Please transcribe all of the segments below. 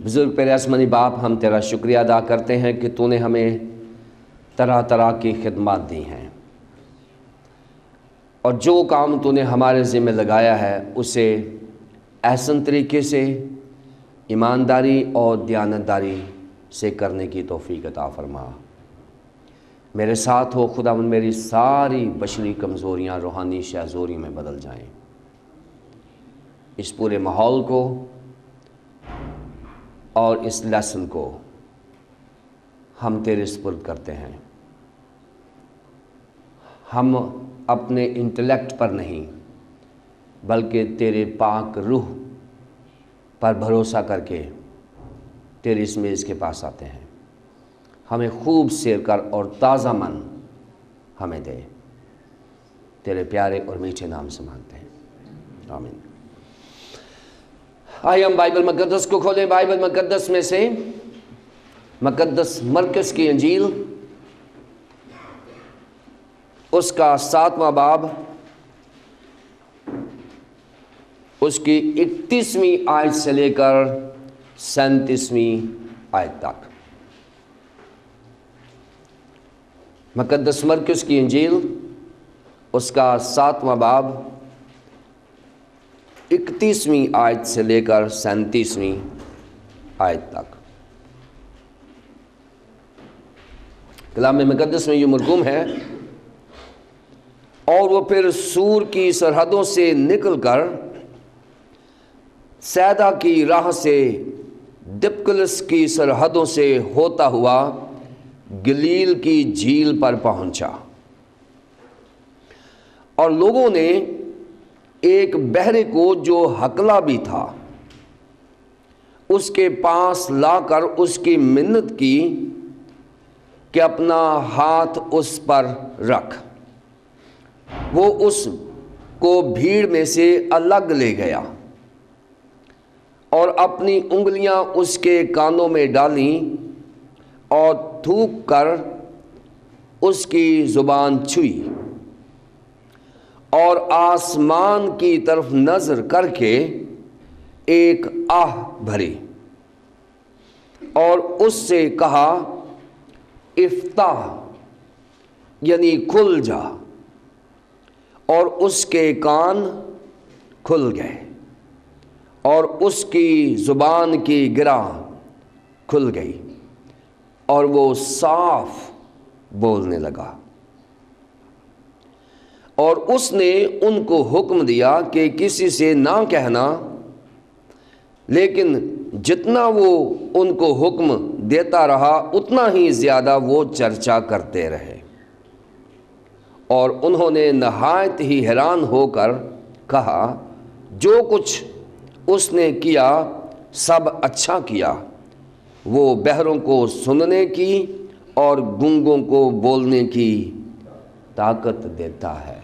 بزرگ پیارے آسمانی باپ، ہم تیرا شکریہ ادا کرتے ہیں کہ تو نے ہمیں طرح طرح کی خدمات دی ہیں، اور جو کام تو نے ہمارے ذمہ لگایا ہے اسے احسن طریقے سے، ایمانداری اور دیانتداری سے کرنے کی توفیق عطا فرما۔ میرے ساتھ ہو خداوند، میری ساری بشری کمزوریاں روحانی شہزوری میں بدل جائیں۔ اس پورے ماحول کو اور اس لیسن کو ہم تیرے سپرد کرتے ہیں۔ ہم اپنے انٹلیکٹ پر نہیں بلکہ تیرے پاک روح پر بھروسہ کر کے تیری اس میز کے پاس آتے ہیں۔ ہمیں خوب سیر کر اور تازہ من ہمیں دے، تیرے پیارے اور میٹھے نام سے مانگتے ہیں، آمین۔ آئیے ہم بائبل مقدس کو کھولیں۔ بائبل مقدس میں سے مقدس مرکز کی انجیل، اس کا 7واں باب، اس کی 31ویں آیت سے لے کر 37ویں آیت تک۔ مقدس مرکز کی انجیل، اس کا 7واں باب، 31ویں آیت سے لے کر 37ویں آیت تک۔ کلام مقدس میں یہ مرغوم ہے، اور وہ پھر سور کی سرحدوں سے نکل کر سیدا کی راہ سے دپکلس کی سرحدوں سے ہوتا ہوا گلیل کی جھیل پر پہنچا، اور لوگوں نے ایک بہرے کو جو ہکلا بھی تھا اس کے پاس لا کر اس کی منت کی کہ اپنا ہاتھ اس پر رکھ۔ وہ اس کو بھیڑ میں سے الگ لے گیا اور اپنی انگلیاں اس کے کانوں میں ڈالیں اور تھوک کر اس کی زبان چھوئی، اور آسمان کی طرف نظر کر کے ایک آہ بھری اور اس سے کہا، افتح، یعنی کھل جا، اور اس کے کان کھل گئے اور اس کی زبان کی گرہ کھل گئی اور وہ صاف بولنے لگا۔ اور اس نے ان کو حکم دیا کہ کسی سے نہ کہنا، لیکن جتنا وہ ان کو حکم دیتا رہا اتنا ہی زیادہ وہ چرچا کرتے رہے، اور انہوں نے نہایت ہی حیران ہو کر کہا، جو کچھ اس نے کیا سب اچھا کیا۔ وہ بہروں کو سننے کی اور گونگوں کو بولنے کی طاقت دیتا ہے۔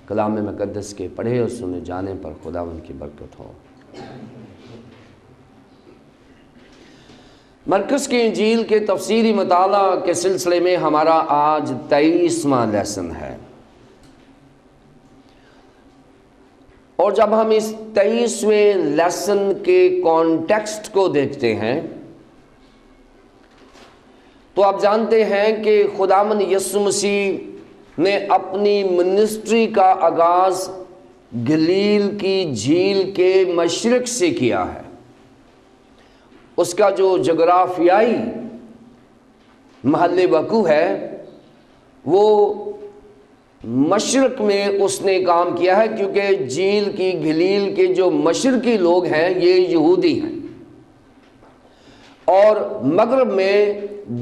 کلام مقدس کے پڑھے اور سنے جانے پر خداوند کی برکت ہو۔ مرکز کی انجیل کے تفسیری مطالعہ کے سلسلے میں ہمارا آج 23واں لیسن ہے، اور جب ہم اس 23ویں لیسن کے کانٹیکسٹ کو دیکھتے ہیں تو آپ جانتے ہیں کہ خداوند یسوع مسیح نے اپنی منسٹری کا آغاز گلیل کی جھیل کے مشرق سے کیا ہے۔ اس کا جو جغرافیائی محل وقوع ہے وہ مشرق میں اس نے کام کیا ہے، کیونکہ جھیل کی گلیل کے جو مشرقی لوگ ہیں یہ یہودی ہیں، اور مغرب میں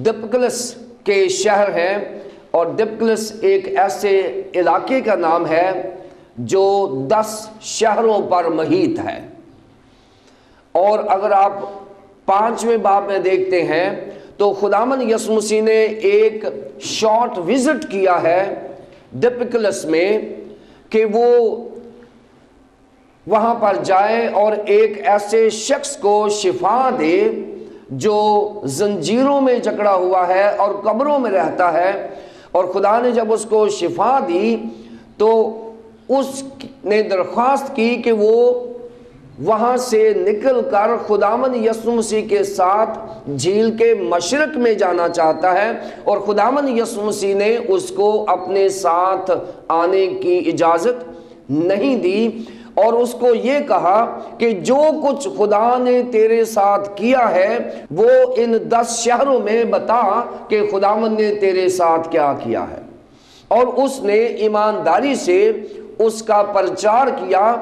دپکلس کے شہر ہیں، اور دپکلس ایک ایسے علاقے کا نام ہے جو 10 شہروں پر محیط ہے۔ اور اگر آپ 5ویں باب میں دیکھتے ہیں تو خداوند یسوع مسیح نے ایک شارٹ وزٹ کیا ہے دپکلس میں کہ وہ وہاں پر جائے اور ایک ایسے شخص کو شفا دے جو زنجیروں میں جکڑا ہوا ہے اور قبروں میں رہتا ہے، اور خدا نے جب اس کو شفا دی تو اس نے درخواست کی کہ وہ وہاں سے نکل کر خداوند یسوع مسیح کے ساتھ جھیل کے مشرق میں جانا چاہتا ہے، اور خداوند یسوع مسیح نے اس کو اپنے ساتھ آنے کی اجازت نہیں دی، اور اس کو یہ کہا کہ جو کچھ خدا نے تیرے ساتھ کیا ہے وہ ان 10 شہروں میں بتا کہ خداوند نے تیرے ساتھ کیا کیا ہے۔ اور اس نے ایمانداری سے اس کا پرچار کیا۔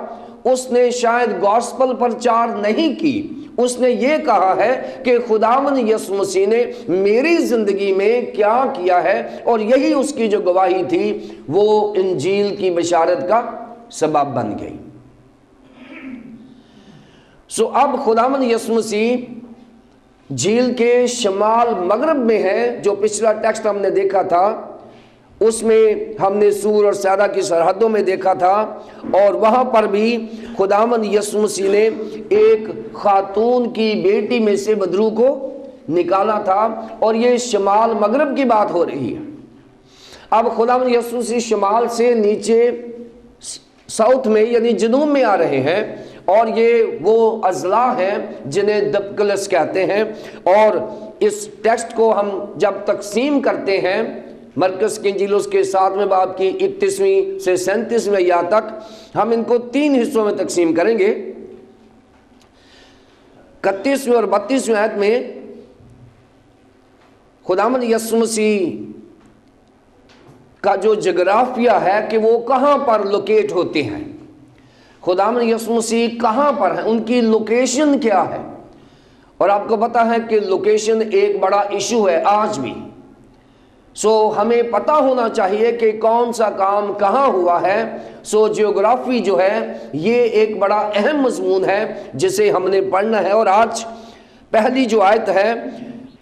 اس نے شاید گاسپل پرچار نہیں کی، اس نے یہ کہا ہے کہ خداوند یسوع مسیح نے میری زندگی میں کیا کیا ہے، اور یہی اس کی جو گواہی تھی وہ انجیل کی بشارت کا سبب بن گئی۔ اب خداوند یسوع مسیح جھیل کے شمال مغرب میں ہے۔ جو پچھلا ٹیکسٹ ہم نے دیکھا تھا اس میں ہم نے سور اور سیدہ کی سرحدوں میں دیکھا تھا، اور وہاں پر بھی خداوند یسوع مسیح نے ایک خاتون کی بیٹی میں سے بدرو کو نکالا تھا، اور یہ شمال مغرب کی بات ہو رہی ہے۔ اب خداوند یسوع مسیح شمال سے نیچے ساؤتھ میں یعنی جنوب میں آ رہے ہیں، اور یہ وہ اضلاع ہیں جنہیں دپکلس کہتے ہیں۔ اور اس ٹیکسٹ کو ہم جب تقسیم کرتے ہیں مرکز کی انجیل اس کے 7ویں باب کی 31ویں سے 37ویں آیات تک، ہم ان کو 3 حصوں میں تقسیم کریں گے۔ 31ویں اور 32ویں آیت میں خداوند یسوع مسیح کا جو جغرافیہ ہے کہ وہ کہاں پر لوکیٹ ہوتے ہیں، خداوند یسوع مسیح کہاں پر ہیں، ان کی لوکیشن کیا ہے۔ اور آپ کو پتا ہے کہ لوکیشن ایک بڑا ایشو ہے آج بھی۔ ہمیں پتہ ہونا چاہیے کہ کون سا کام کہاں ہوا ہے۔ جیوگرافی جو ہے یہ ایک بڑا اہم مضمون ہے جسے ہم نے پڑھنا ہے۔ اور آج پہلی جو آیت ہے،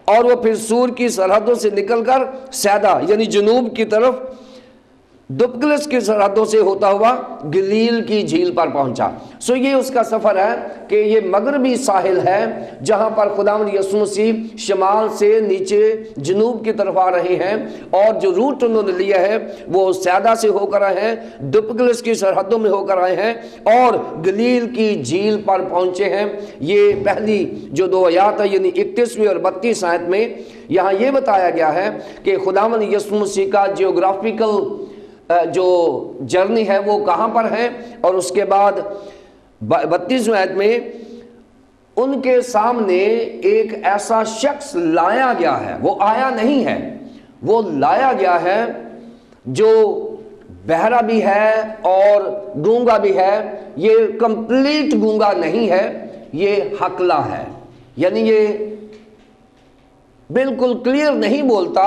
اور وہ پھر سور کی سرحدوں سے نکل کر سیدہ یعنی جنوب کی طرف دپکلس کی سرحدوں سے ہوتا ہوا گلیل کی جھیل پر پہنچا۔ یہ اس کا سفر ہے کہ یہ مغربی ساحل ہے جہاں پر خداوند یسوع مسیح شمال سے نیچے جنوب کی طرف آ رہے ہیں، اور جو روٹ انہوں نے لیا ہے وہ سیدہ سے ہو کر آئے ہیں، دپکلس کی سرحدوں میں ہو کر آئے ہیں، اور گلیل کی جھیل پر پہنچے ہیں۔ یہ پہلی جو 2 آیات ہے یعنی 31ویں اور 32 آیت میں یہاں یہ بتایا گیا ہے کہ خداوند یسوع مسیح کا جیوگرافیکل جو جرنی ہے وہ کہاں پر ہے۔ اور اس کے بعد 32ویں آیت میں ان کے سامنے ایک ایسا شخص لایا گیا ہے، وہ آیا نہیں ہے، وہ لایا گیا ہے جو بہرا بھی ہے اور گونگا بھی ہے۔ یہ کمپلیٹ گونگا نہیں ہے، یہ حقلا ہے، یعنی یہ بالکل کلیئر نہیں بولتا،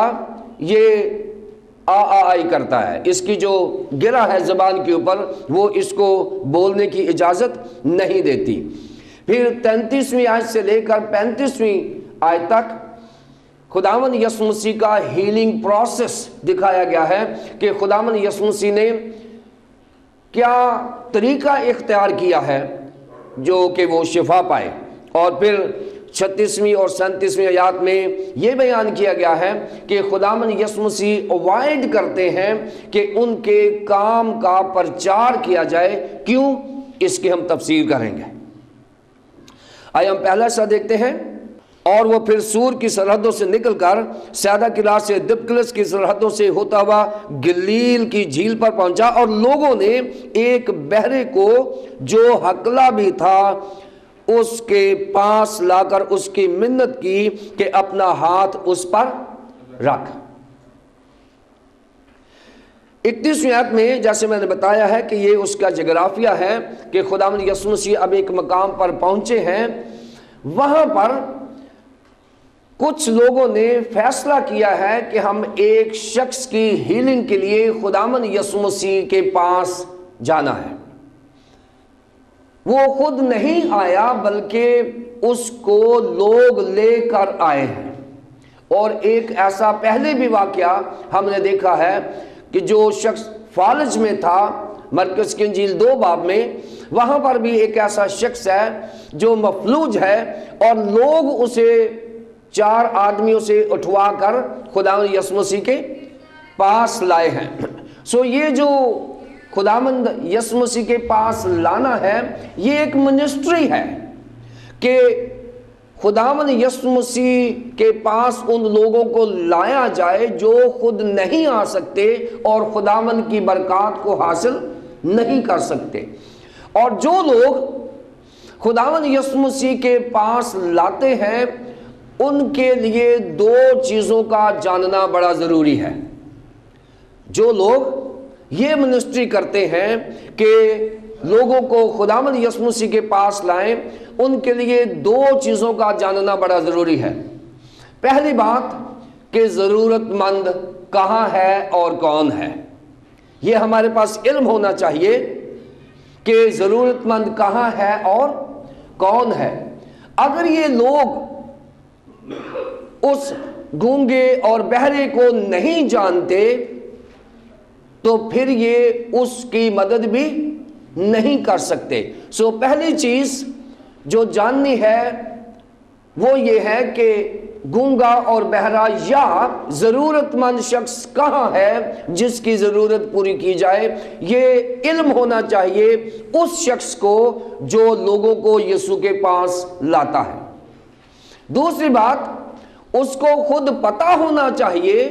یہ آئی کرتا ہے، اس کی جو گرہ ہے زبان کے اوپر وہ اس کو بولنے کی اجازت نہیں دیتی۔ پھر 33ویں آیت سے لے کر 35ویں آیت تک خداوند یسوع مسیح کا ہیلنگ پروسیس دکھایا گیا ہے کہ خداوند یسوع مسیح نے کیا طریقہ اختیار کیا ہے جو کہ وہ شفا پائے۔ اور پھر 36ویں اور 37ویں آیات میں یہ بیان کیا گیا ہے کہ خداوند یسوع مسیح اوائڈ کرتے ہیں کہ ان کے کام کا پرچار کیا جائے۔ کیوں؟ اس کی ہم تفسیر کریں گے۔ آئے ہم پہلا حصہ دیکھتے ہیں۔ اور وہ پھر سور کی سرحدوں سے نکل کر سیدہ کی راہ سے دپکلس کی سرحدوں سے ہوتا ہوا گلیل کی جھیل پر پہنچا، اور لوگوں نے ایک بہرے کو جو حقلا بھی تھا اس کے پاس لا کر اس کی منت کی کہ اپنا ہاتھ اس پر رکھ۔ 31ویں آیت میں جیسے میں نے بتایا ہے کہ یہ اس کا جغرافیہ ہے کہ خداوند یسوع مسیح اب ایک مقام پر پہنچے ہیں۔ وہاں پر کچھ لوگوں نے فیصلہ کیا ہے کہ ہم ایک شخص کی ہیلنگ کے لیے خداوند یسوع مسیح کے پاس جانا ہے۔ وہ خود نہیں آیا بلکہ اس کو لوگ لے کر آئے ہیں۔ اور ایک ایسا پہلے بھی واقعہ ہم نے دیکھا ہے کہ جو شخص فالج میں تھا مرکز کی انجیل 2 باب میں، وہاں پر بھی ایک ایسا شخص ہے جو مفلوج ہے، اور لوگ اسے 4 آدمیوں سے اٹھوا کر خداوند یسوع مسیح کے پاس لائے ہیں۔ یہ جو خداوند یسوع مسیح کے پاس لانا ہے، یہ ایک منسٹری ہے کہ خداوند یسوع مسیح کے پاس ان لوگوں کو لایا جائے جو خود نہیں آ سکتے اور خداوند کی برکات کو حاصل نہیں کر سکتے۔ اور جو لوگ خداوند یسوع مسیح کے پاس لاتے ہیں ان کے لیے دو چیزوں کا جاننا بڑا ضروری ہے۔ جو لوگ یہ منسٹری کرتے ہیں کہ لوگوں کو خداوند یسوع مسیح کے پاس لائیں، ان کے لیے دو چیزوں کا جاننا بڑا ضروری ہے۔ پہلی بات کہ ضرورت مند کہاں ہے اور کون ہے، یہ ہمارے پاس علم ہونا چاہیے کہ ضرورت مند کہاں ہے اور کون ہے۔ اگر یہ لوگ اس گونگے اور بہرے کو نہیں جانتے تو پھر یہ اس کی مدد بھی نہیں کر سکتے۔ سو پہلی چیز جو جاننی ہے وہ یہ ہے کہ گونگا اور بہرا یا ضرورت مند شخص کہاں ہے جس کی ضرورت پوری کی جائے، یہ علم ہونا چاہیے اس شخص کو جو لوگوں کو یسوع کے پاس لاتا ہے۔ دوسری بات، اس کو خود پتہ ہونا چاہیے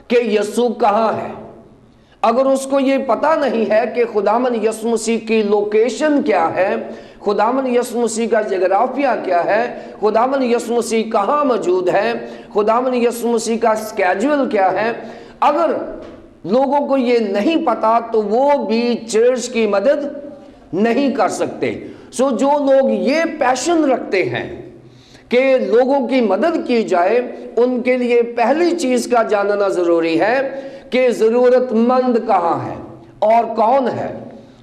کہ یسوع کہاں ہے۔ اگر اس کو یہ پتہ نہیں ہے کہ خداوند یسوع مسیح کی لوکیشن کیا ہے، خداوند یسوع مسیح کا جغرافیہ کیا ہے، خداوند یسوع مسیح کہاں موجود ہے، خداوند یسوع مسیح کا اسکیجول کیا ہے، اگر لوگوں کو یہ نہیں پتا تو وہ بھی چرچ کی مدد نہیں کر سکتے۔ سو جو لوگ یہ پیشن رکھتے ہیں کہ لوگوں کی مدد کی جائے، ان کے لیے پہلی چیز کا جاننا ضروری ہے کہ ضرورت مند کہاں ہے اور کون ہے۔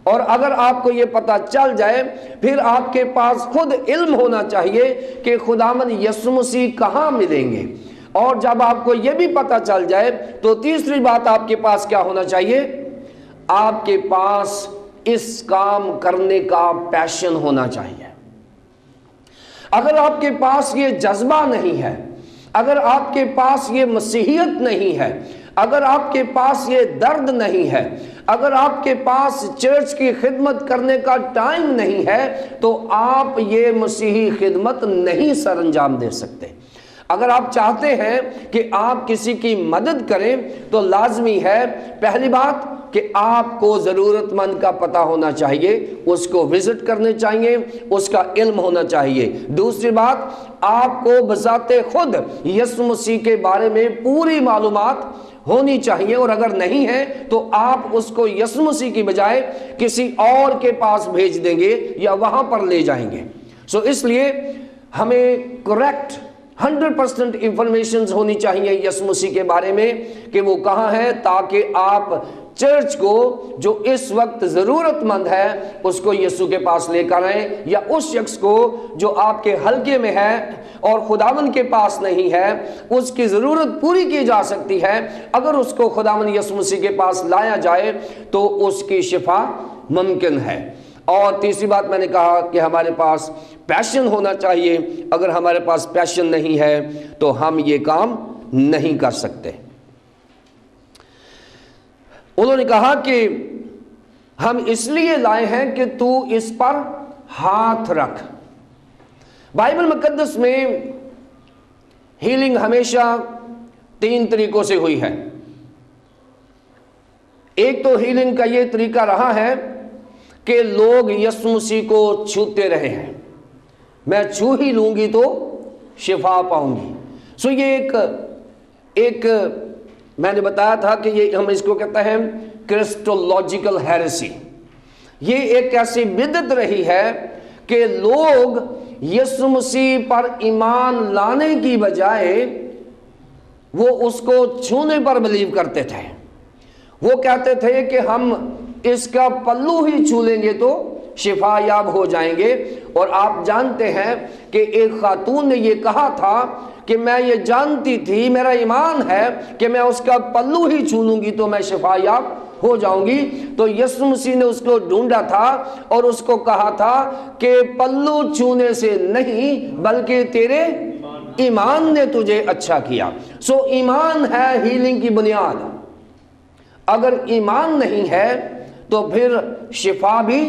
اور اگر آپ کو یہ پتہ چل جائے، پھر آپ کے پاس خود علم ہونا چاہیے کہ خداوند یسوع مسیح کہاں ملیں گے۔ اور جب آپ کو یہ بھی پتہ چل جائے تو تیسری بات آپ کے پاس کیا ہونا چاہیے؟ آپ کے پاس اس کام کرنے کا پیشن ہونا چاہیے۔ اگر آپ کے پاس یہ جذبہ نہیں ہے، اگر آپ کے پاس یہ مسیحیت نہیں ہے، اگر آپ کے پاس یہ درد نہیں ہے، اگر آپ کے پاس چرچ کی خدمت کرنے کا ٹائم نہیں ہے، تو آپ یہ مسیحی خدمت نہیں سر انجام دے سکتے۔ اگر آپ چاہتے ہیں کہ آپ کسی کی مدد کریں تو لازمی ہے پہلی بات کہ آپ کو ضرورت مند کا پتہ ہونا چاہیے، اس کو وزٹ کرنے چاہیے، اس کا علم ہونا چاہیے۔ دوسری بات، آپ کو بذات خود یسوع مسیح کے بارے میں پوری معلومات ہونی چاہیے، اور اگر نہیں ہے تو آپ اس کو یسوع مسیح کی بجائے کسی اور کے پاس بھیج دیں گے یا وہاں پر لے جائیں گے۔ سو اس لیے ہمیں کریکٹ 100% انفارمیشن ہونی چاہیے یسوع مسیح کے بارے میں کہ وہ کہاں ہے، تاکہ آپ چرچ کو جو اس وقت ضرورت مند ہے اس کو یسوع کے پاس لے کر آئیں، یا اس شخص کو جو آپ کے حلقے میں ہے اور خداوند کے پاس نہیں ہے، اس کی ضرورت پوری کی جا سکتی ہے۔ اگر اس کو خداوند یسوع مسیح کے پاس لایا جائے تو اس کی شفا ممکن ہے۔ اور تیسری بات میں نے کہا کہ ہمارے پاس پیشن ہونا چاہیے۔ اگر ہمارے پاس پیشن نہیں ہے تو ہم یہ کام نہیں کر سکتے۔ انہوں نے کہا کہ ہم اس لیے لائے ہیں کہ تو اس پر ہاتھ رکھ۔ بائبل مقدس میں ہیلنگ ہمیشہ 3 طریقوں سے ہوئی ہے۔ ایک تو ہیلنگ کا یہ طریقہ رہا ہے کہ لوگ یسوع مسیح کو چھوتے رہے ہیں، میں چھو ہی لوں گی تو شفا پاؤں گی۔ سو یہ ایک میں نے بتایا تھا کہ یہ ہم اس کو کہتے ہیں کرسٹولوجیکل ہیریسی۔ یہ ایک ایسی بدعت رہی ہے کہ لوگ یسوع مسیح پر ایمان لانے کی بجائے وہ اس کو چھونے پر بلیو کرتے تھے۔ وہ کہتے تھے کہ ہم اس کا پلو ہی چھو لیں گے تو شفا یاب ہو جائیں گے۔ اور آپ جانتے ہیں کہ ایک خاتون نے یہ کہا تھا کہ میں یہ جانتی تھی، میرا ایمان ہے کہ میں اس کا پلو ہی چھو لوں گی تو میں شفا یاب ہو جاؤں گی۔ تو یسوع مسیح نے اس کو ڈھونڈا تھا اور اس کو کہا تھا کہ پلو چھونے سے نہیں بلکہ تیرے ایمان نے تجھے اچھا کیا۔ سو ایمان ہے ہیلنگ کی بنیاد۔ اگر ایمان نہیں ہے تو پھر شفا بھی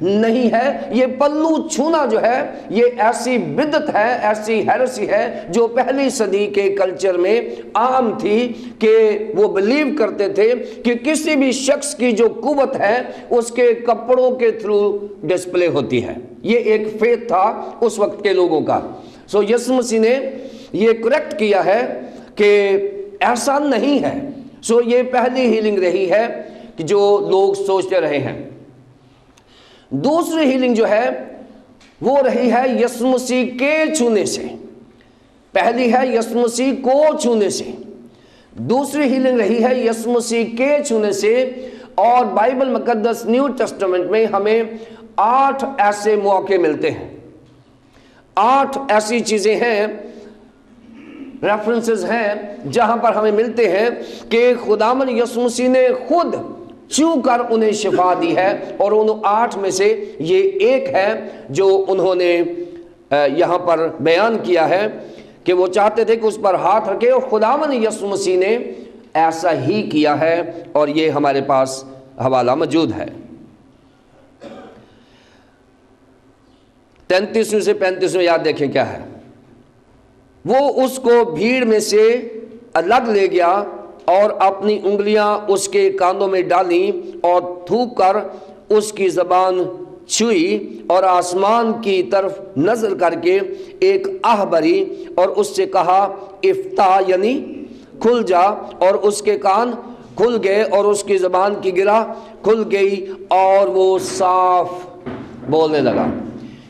نہیں ہے۔ یہ پلو چھونا جو ہے یہ ایسی بدعت ہے، ایسی ہیرسی ہے جو پہلی صدی کے کلچر میں عام تھی کہ وہ بلیو کرتے تھے کہ کسی بھی شخص کی جو قوت ہے اس کے کپڑوں کے تھرو ڈسپلے ہوتی ہے۔ یہ ایک فیتھ تھا اس وقت کے لوگوں کا۔ سو یسوع مسیح نے یہ کریکٹ کیا ہے کہ ایسا نہیں ہے۔ سو یہ پہلی ہیلنگ رہی ہے کہ جو لوگ سوچتے رہے ہیں۔ دوسری ہیلنگ جو ہے وہ رہی ہے یسوع مسیح کے چھونے سے۔ پہلی ہے یسوع مسیح کو چھونے سے، دوسری ہیلنگ رہی ہے یسوع مسیح کے چھونے سے۔ اور بائبل مقدس نیو ٹیسٹمنٹ میں ہمیں 8 ایسے موقع ملتے ہیں، 8 ایسی چیزیں ہیں، ریفرنسز ہیں جہاں پر ہمیں ملتے ہیں کہ خداوند یسوع مسیح نے خود چھو کر انہیں شفا دی ہے، اور ان 8 میں سے یہ ایک ہے جو انہوں نے یہاں پر بیان کیا ہے کہ وہ چاہتے تھے کہ اس پر ہاتھ رکھے، اور خداوند یسوع مسیح نے ایسا ہی کیا ہے، اور یہ ہمارے پاس حوالہ موجود ہے۔ 33 سے 35 یاد دیکھیں کیا ہے۔ وہ اس کو بھیڑ میں سے الگ لے گیا اور اپنی انگلیاں اس کے کانوں میں ڈالیں اور تھوک کر اس کی زبان چھوئی، اور آسمان کی طرف نظر کر کے ایک آہ بھری اور اس سے کہا افتح، یعنی کھل جا، اور اس کے کان کھل گئے اور اس کی زبان کی گرہ کھل گئی اور وہ صاف بولنے لگا۔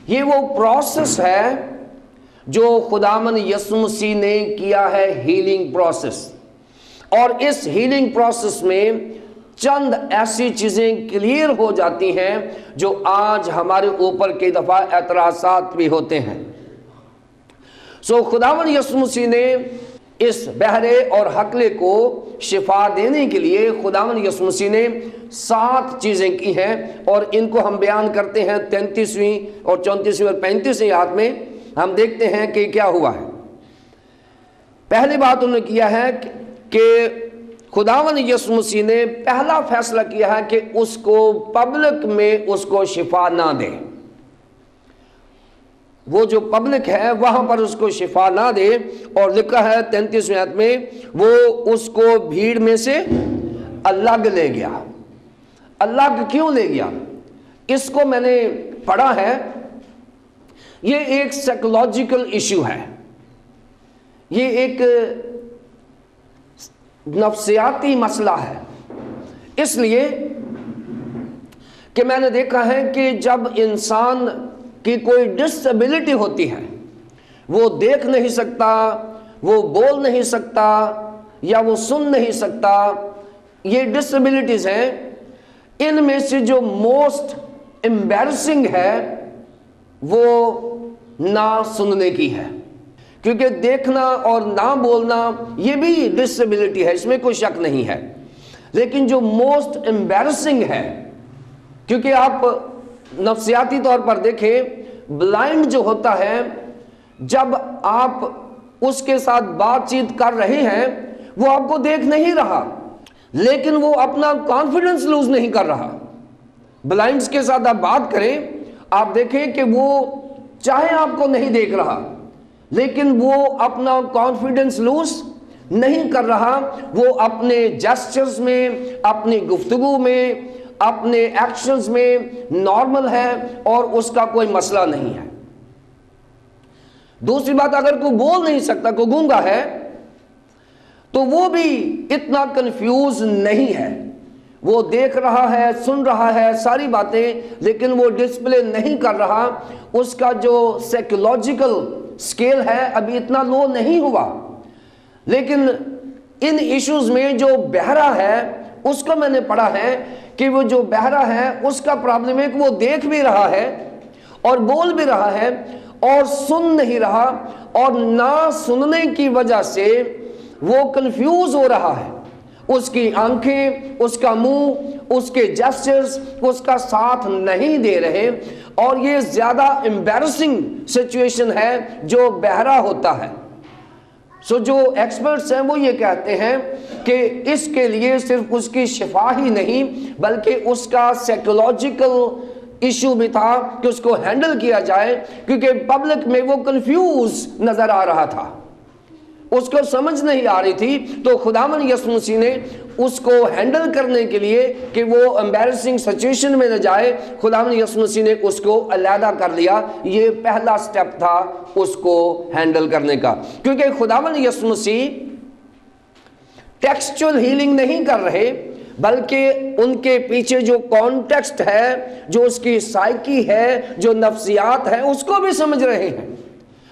یہ وہ پروسیس ہے جو خداوند یسوع مسیح نے کیا ہے، ہیلنگ پروسیس۔ اور اس ہیلنگ پروسیس میں چند ایسی چیزیں کلیئر ہو جاتی ہیں جو آج ہمارے اوپر کئی دفعہ اعتراضات بھی ہوتے ہیں۔ سو خداوند یسوع مسیح نے اس بہرے اور ہکلے کو شفا دینے کے لیے خداوند یسوع مسیح نے 7 چیزیں کی ہیں، اور ان کو ہم بیان کرتے ہیں 33ویں اور 34ویں اور 35ویں آیت میں۔ ہم دیکھتے ہیں کہ کیا ہوا ہے۔ پہلی بات انہوں نے کیا ہے کہ خداوند یسوع مسیح نے پہلا فیصلہ کیا ہے کہ اس کو پبلک میں اس کو شفا نہ دے۔ وہ جو پبلک ہے وہاں پر اس کو شفا نہ دے، اور لکھا ہے 33ویں آیت میں وہ اس کو بھیڑ میں سے الگ لے گیا۔ الگ کیوں لے گیا؟ اس کو میں نے پڑھا ہے، یہ ایک سائیکولوجیکل ایشو ہے، یہ ایک نفسیاتی مسئلہ ہے۔ اس لیے کہ میں نے دیکھا ہے کہ جب انسان کی کوئی ڈسیبلٹی ہوتی ہے، وہ دیکھ نہیں سکتا، وہ بول نہیں سکتا، یا وہ سن نہیں سکتا، یہ ڈسیبلٹیز ہیں، ان میں سے جو موسٹ امبیرسنگ ہے وہ نہ سننے کی ہے، کیونکہ دیکھنا اور نہ بولنا یہ بھی ڈسیبلٹی ہے، اس میں کوئی شک نہیں ہے۔ لیکن جو موسٹ امبیرسنگ ہے، کیونکہ آپ نفسیاتی طور پر دیکھیں، بلائنڈ جو ہوتا ہے، جب آپ اس کے ساتھ بات چیت کر رہے ہیں وہ آپ کو دیکھ نہیں رہا، لیکن وہ اپنا کانفیڈنس لوز نہیں کر رہا۔ بلائنڈز کے ساتھ آپ بات کریں، آپ دیکھیں کہ وہ چاہے آپ کو نہیں دیکھ رہا، لیکن وہ اپنا کانفیڈنس لوز نہیں کر رہا، وہ اپنے جیسچرز میں، اپنی گفتگو میں، اپنے ایکشنز میں نارمل ہے، اور اس کا کوئی مسئلہ نہیں ہے۔ دوسری بات، اگر کوئی بول نہیں سکتا، کوئی گونگا ہے، تو وہ بھی اتنا کنفیوز نہیں ہے، وہ دیکھ رہا ہے، سن رہا ہے ساری باتیں، لیکن وہ ڈسپلے نہیں کر رہا، اس کا جو سائیکولوجیکل سکیل ہے ابھی اتنا لو نہیں ہوا۔ لیکن ان ایشوز میں جو بہرا ہے اس کو میں نے پڑھا ہے کہ وہ جو بہرا ہے اس کا پرابلم ہے کہ وہ دیکھ بھی رہا ہے اور بول بھی رہا ہے اور سن نہیں رہا، اور نہ سننے کی وجہ سے وہ کنفیوز ہو رہا ہے۔ اس کی آنکھیں، اس کا منہ، اس کے جیسچرز اس کا ساتھ نہیں دے رہے، اور یہ زیادہ امبیرسنگ سچویشن ہے جو بہرا ہوتا ہے۔ جو ایکسپرٹس ہیں وہ یہ کہتے ہیں کہ اس کے لیے صرف اس کی شفا ہی نہیں بلکہ اس کا سائیکولوجیکل ایشو بھی تھا کہ اس کو ہینڈل کیا جائے، کیونکہ پبلک میں وہ کنفیوز نظر آ رہا تھا، اس کو سمجھ نہیں آ رہی تھی۔ تو خداوند یسوع مسیح نے اس کو ہینڈل کرنے کے لیے کہ وہ امبیرسنگ سچویشن میں نہ جائے، خداوند یسوع مسیح نے اس کو علیحدہ کر لیا۔ یہ پہلا سٹیپ تھا اس کو ہینڈل کرنے کا، کیونکہ خداوند یسوع مسیح ٹیکسچول ہیلنگ نہیں کر رہے بلکہ ان کے پیچھے جو کانٹیکسٹ ہے، جو اس کی سائیکی ہے، جو نفسیات ہے، اس کو بھی سمجھ رہے ہیں۔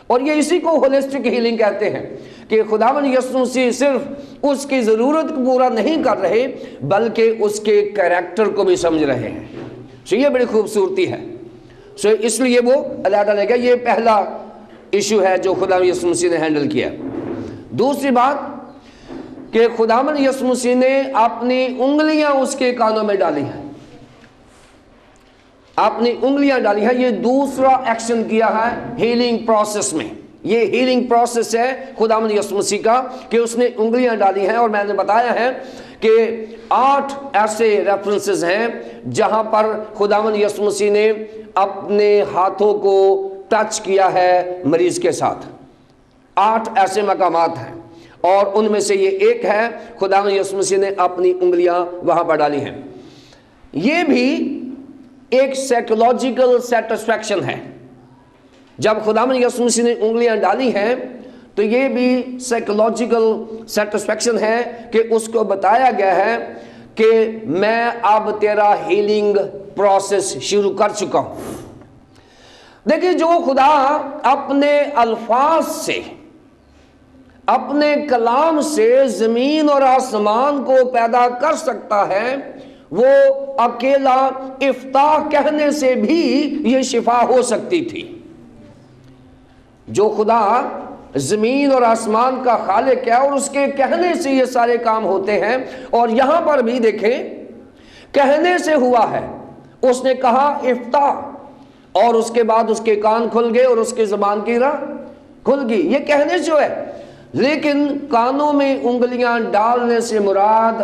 اور یہ اسی کو ہولسٹک ہیلنگ کہتے ہیں کہ خداوند یسوع مسیح صرف اس کی ضرورت کو پورا نہیں کر رہے بلکہ اس کے کریکٹر کو بھی سمجھ رہے ہیں۔ یہ بڑی خوبصورتی ہے۔ اس لیے وہ علیحدہ لے گیا۔ یہ پہلا ایشو ہے جو خداوند یسوع مسیح نے ہینڈل کیا۔ دوسری بات کہ خداوند یسوع مسیح نے اپنی انگلیاں اس کے کانوں میں ڈالی ہیں، اپنی انگلیاں ڈالی ہیں۔ یہ دوسرا ایکشن کیا ہے ہیلنگ پروسیس میں۔ یہ ہیلنگ پروسیس ہے خداوند یسوع مسیح کا کہ اس نے انگلیاں ڈالی ہیں، اور میں نے بتایا ہے کہ 8 ایسے ریفرنسز ہیں جہاں پر خداوند یسوع مسیح نے اپنے ہاتھوں کو ٹچ کیا ہے مریض کے ساتھ۔ 8 ایسے مقامات ہیں، اور ان میں سے یہ ایک ہے خداوند یسوع مسیح نے اپنی انگلیاں وہاں پر ڈالی ہیں۔ یہ بھی ایک سائیکولوجیکل سیٹسفیکشن ہے۔ جب خداوند یسوع مسیح نے انگلیاں ڈالی ہیں تو یہ بھی سائیکولوجیکل سیٹسفیکشن ہے کہ اس کو بتایا گیا ہے کہ میں اب تیرا ہیلنگ پروسیس شروع کر چکا ہوں۔ دیکھیں، جو خدا اپنے الفاظ سے، اپنے کلام سے زمین اور آسمان کو پیدا کر سکتا ہے، وہ اکیلا افتح کہنے سے بھی یہ شفا ہو سکتی تھی۔ جو خدا زمین اور آسمان کا خالق ہے اور اس کے کہنے سے یہ سارے کام ہوتے ہیں، اور یہاں پر بھی دیکھیں کہنے سے ہوا ہے۔ اس نے کہا افتح، اور اس کے بعد اس کے کان کھل گئے اور اس کی زبان کی راہ کھل گئی۔ یہ کہنے سے ہے، لیکن کانوں میں انگلیاں ڈالنے سے مراد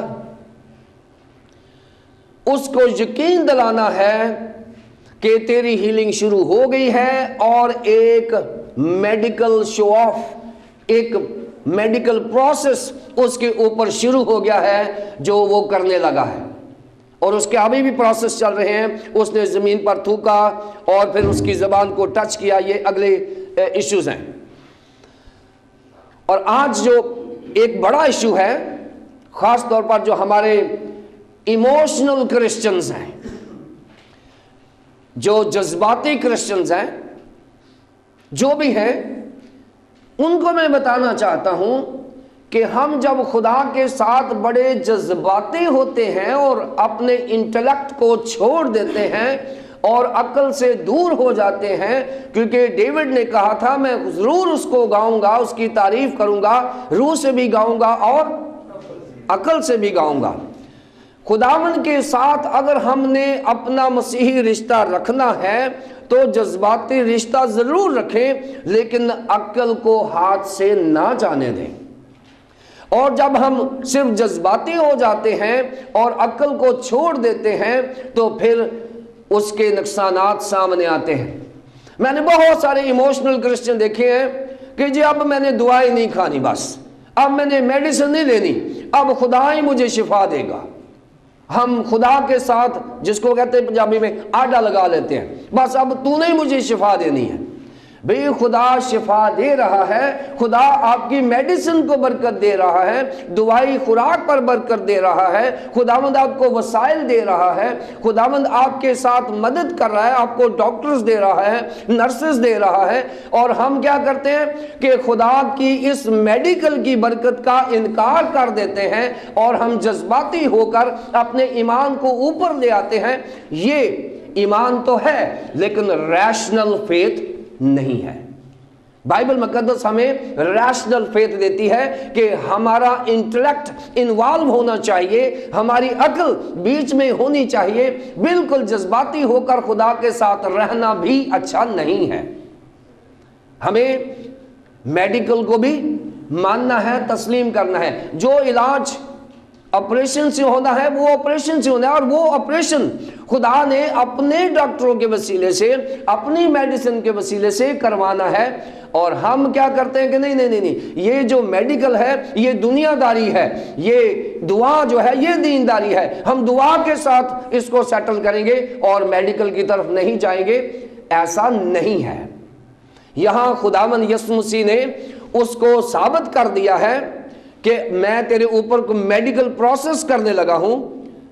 اس کو یقین دلانا ہے کہ تیری ہیلنگ شروع ہو گئی ہے، اور ایک میڈیکل شو آف، ایک میڈیکل پروسیس اس کے اوپر شروع ہو گیا ہے جو وہ کرنے لگا ہے، اور اس کے ابھی بھی پروسیس چل رہے ہیں۔ اس نے زمین پر تھوکا اور پھر اس کی زبان کو ٹچ کیا۔ یہ اگلے ایشوز ہیں۔ اور آج جو ایک بڑا ایشو ہے، خاص طور پر جو ہمارے ایموشنل کرسچنز ہیں، جو جذباتی کرسچنز ہیں، جو بھی ہیں، ان کو میں بتانا چاہتا ہوں کہ ہم جب خدا کے ساتھ بڑے جذباتی ہوتے ہیں اور اپنے انٹلیکٹ کو چھوڑ دیتے ہیں اور عقل سے دور ہو جاتے ہیں، کیونکہ ڈیوڈ نے کہا تھا میں ضرور اس کو گاؤں گا، اس کی تعریف کروں گا، روح سے بھی گاؤں گا اور عقل سے بھی گاؤں گا۔ خداوند کے ساتھ اگر ہم نے اپنا مسیحی رشتہ رکھنا ہے تو جذباتی رشتہ ضرور رکھیں، لیکن عقل کو ہاتھ سے نہ جانے دیں۔ اور جب ہم صرف جذباتی ہو جاتے ہیں اور عقل کو چھوڑ دیتے ہیں تو پھر اس کے نقصانات سامنے آتے ہیں۔ میں نے بہت سارے ایموشنل کرسچن دیکھے ہیں کہ جی اب میں نے دعائیں نہیں کھانی، بس اب میں نے میڈیسن نہیں لینی، اب خدا ہی مجھے شفا دے گا۔ ہم خدا کے ساتھ، جس کو کہتے ہیں پنجابی میں، آڈا لگا لیتے ہیں، بس اب تو نہیں مجھے شفا دینی ہے۔ بھئی خدا شفا دے رہا ہے، خدا آپ کی میڈیسن کو برکت دے رہا ہے، دوائی خوراک پر برکت دے رہا ہے، خداوند آپ کو وسائل دے رہا ہے، خداوند آپ کے ساتھ مدد کر رہا ہے، آپ کو ڈاکٹرز دے رہا ہے، نرسز دے رہا ہے، اور ہم کیا کرتے ہیں کہ خدا کی اس میڈیکل کی برکت کا انکار کر دیتے ہیں اور ہم جذباتی ہو کر اپنے ایمان کو اوپر لے آتے ہیں۔ یہ ایمان تو ہے لیکن ریشنل فیتھ نہیں ہے۔ بائبل مقدس ہمیں ریشنل فیتھ دیتی ہے کہ ہمارا انٹلیکٹ انوالو ہونا چاہیے، ہماری عقل بیچ میں ہونی چاہیے۔ بالکل جذباتی ہو کر خدا کے ساتھ رہنا بھی اچھا نہیں ہے۔ ہمیں میڈیکل کو بھی ماننا ہے، تسلیم کرنا ہے۔ جو علاج آپریشن سے ہونا ہے وہ آپریشن سے ہونا ہے، اور وہ آپریشن خدا نے اپنے ڈاکٹروں کے وسیلے سے، اپنی میڈیسن کے وسیلے سے کروانا ہے۔ اور ہم کیا کرتے ہیں کہ نہیں، یہ جو میڈیکل ہے یہ دنیا داری ہے، یہ دعا جو ہے یہ دینداری ہے، ہم دعا کے ساتھ اس کو سیٹل کریں گے اور میڈیکل کی طرف نہیں جائیں گے۔ ایسا نہیں ہے۔ یہاں خداوند یسوع مسیح نے اس کو ثابت کر دیا ہے کہ میں تیرے اوپر کو میڈیکل پروسیس کرنے لگا ہوں،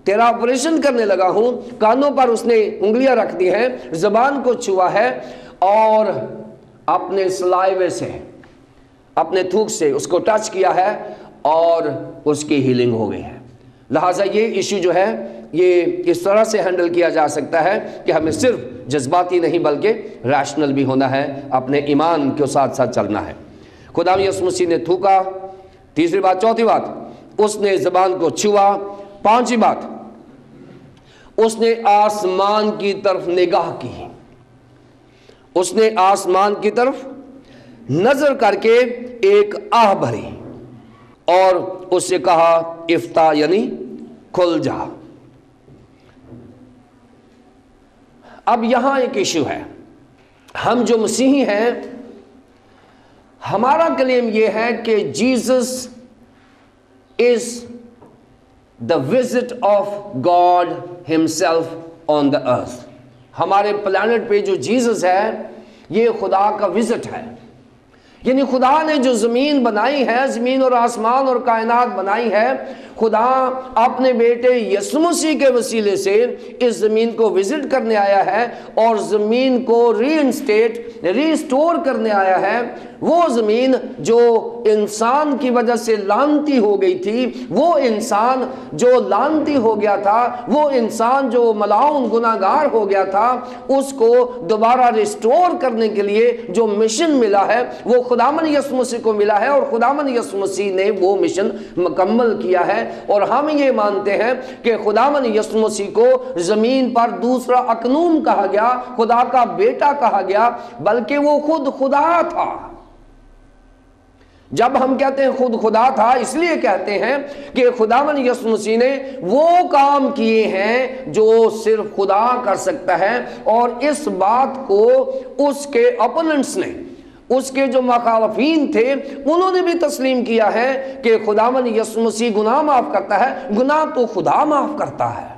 تیرا آپریشن کرنے لگا ہوں۔ کانوں پر اس نے انگلیاں رکھ دی ہیں، زبان کو چھوا ہے، اور اپنے سلائیوے سے، اپنے تھوک سے اس کو ٹچ کیا ہے، اور اس کی ہیلنگ ہو گئی ہے۔ لہٰذا یہ ایشو جو ہے یہ اس طرح سے ہینڈل کیا جا سکتا ہے کہ ہمیں صرف جذباتی نہیں بلکہ ریشنل بھی ہونا ہے، اپنے ایمان کے ساتھ ساتھ چلنا ہے۔ خدا یسوع مسیح نے تھوکا، تیسری بات۔ چوتھی بات، اس نے زبان کو چھوا۔ پانچویں بات، اس نے آسمان کی طرف نگاہ کی۔ اس نے آسمان کی طرف نظر کر کے ایک آہ بھری اور اس سے کہا افتح، یعنی کھل جا۔ اب یہاں ایک ایشو ہے۔ ہم جو مسیحی ہیں، ہمارا کلیم یہ ہے کہ Jesus is the visit of God himself on the earth. ہمارے پلانٹ پہ جو جیسس ہے یہ خدا کا وزٹ ہے، یعنی خدا نے جو زمین بنائی ہے، زمین اور آسمان اور کائنات بنائی ہے، خدا اپنے بیٹے یسوع مسیح کے وسیلے سے اس زمین کو وزٹ کرنے آیا ہے اور زمین کو ریسٹور کرنے آیا ہے۔ وہ زمین جو انسان کی وجہ سے لعنتی ہو گئی تھی، وہ انسان جو لعنتی ہو گیا تھا، وہ انسان جو ملعون گناہگار ہو گیا تھا، اس کو دوبارہ ریسٹور کرنے کے لیے جو مشن ملا ہے وہ خداوند یسوع مسیح کو ملا ہے، اور خداوند یسوع مسیح نے وہ مشن مکمل کیا ہے۔ اور ہم یہ مانتے ہیں کہ خداوند یسوع مسیح کو زمین پر دوسرا اکنوم کہا گیا، خدا کا بیٹا کہا گیا، بلکہ وہ خود خدا تھا۔ جب ہم کہتے ہیں خود خدا تھا، اس لیے کہتے ہیں کہ خداوند یسوع مسیح نے وہ کام کیے ہیں جو صرف خدا کر سکتا ہے، اور اس بات کو اس کے اپوننٹس نے، اس کے جو مخالفین تھے، انہوں نے بھی تسلیم کیا ہے کہ خداوند یسوع مسیح گناہ معاف کرتا ہے۔ گناہ تو خدا معاف کرتا ہے،